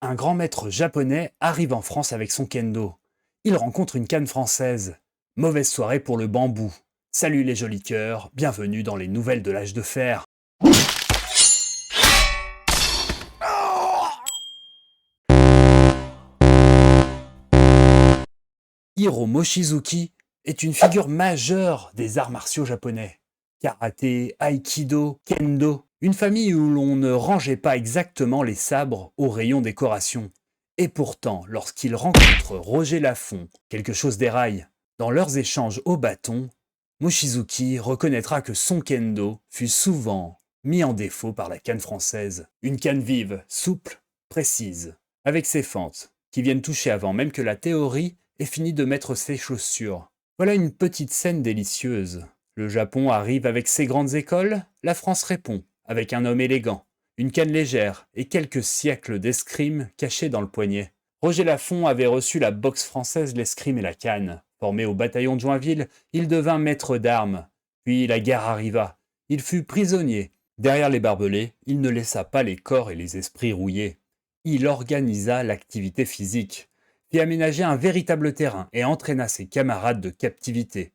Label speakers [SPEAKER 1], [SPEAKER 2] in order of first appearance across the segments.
[SPEAKER 1] Un grand maître japonais arrive en France avec son kendo. Il rencontre une canne française. Mauvaise soirée pour le bambou. Salut les jolis cœurs, bienvenue dans les nouvelles de l'âge de fer. Hiro Mochizuki est une figure majeure des arts martiaux japonais. Karaté, aïkido, kendo, une famille où l'on ne rangeait pas exactement les sabres au rayon décoration. Et pourtant, lorsqu'il rencontre Roger Lafont, quelque chose déraille. Dans leurs échanges au bâton, Mochizuki reconnaîtra que son kendo fut souvent mis en défaut par la canne française. Une canne vive, souple, précise, avec ses fentes, qui viennent toucher avant même que la théorie ait fini de mettre ses chaussures. Voilà une petite scène délicieuse. Le Japon arrive avec ses grandes écoles, la France répond, avec un homme élégant, une canne légère et quelques siècles d'escrime cachés dans le poignet. Roger Lafont avait reçu la boxe française, l'escrime et la canne. Formé au bataillon de Joinville, il devint maître d'armes. Puis la guerre arriva. Il fut prisonnier. Derrière les barbelés, il ne laissa pas les corps et les esprits rouillés. Il organisa l'activité physique, fit aménager un véritable terrain et entraîna ses camarades de captivité.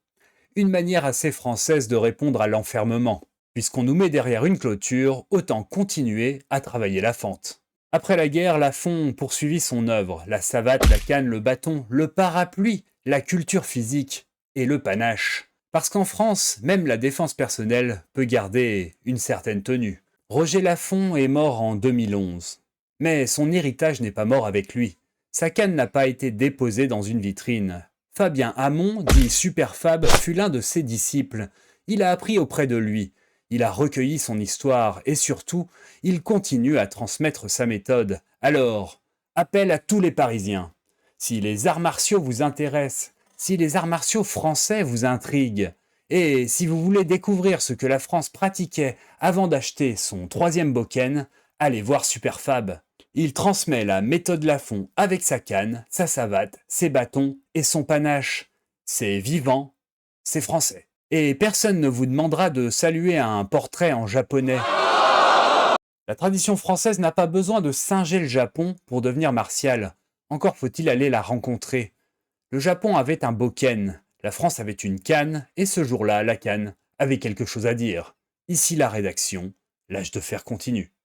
[SPEAKER 1] Une manière assez française de répondre à l'enfermement. Puisqu'on nous met derrière une clôture, autant continuer à travailler la fente. Après la guerre, Lafont poursuivit son œuvre, la savate, la canne, le bâton, le parapluie, la culture physique et le panache. Parce qu'en France, même la défense personnelle peut garder une certaine tenue. Roger Lafont est mort en 2011. Mais son héritage n'est pas mort avec lui. Sa canne n'a pas été déposée dans une vitrine. Fabien Hamon, dit Super Fab, fut l'un de ses disciples. Il a appris auprès de lui. Il a recueilli son histoire et surtout, il continue à transmettre sa méthode. Alors, appel à tous les Parisiens. Si les arts martiaux vous intéressent, si les arts martiaux français vous intriguent, et si vous voulez découvrir ce que la France pratiquait avant d'acheter son troisième bokken, allez voir Super Fab. Il transmet la méthode Lafont avec sa canne, sa savate, ses bâtons et son panache. C'est vivant, c'est français. Et personne ne vous demandera de saluer un portrait en japonais. La tradition française n'a pas besoin de singer le Japon pour devenir martial. Encore faut-il aller la rencontrer. Le Japon avait un bokken, la France avait une canne, et ce jour-là, la canne avait quelque chose à dire. Ici la rédaction, l'âge de fer continue.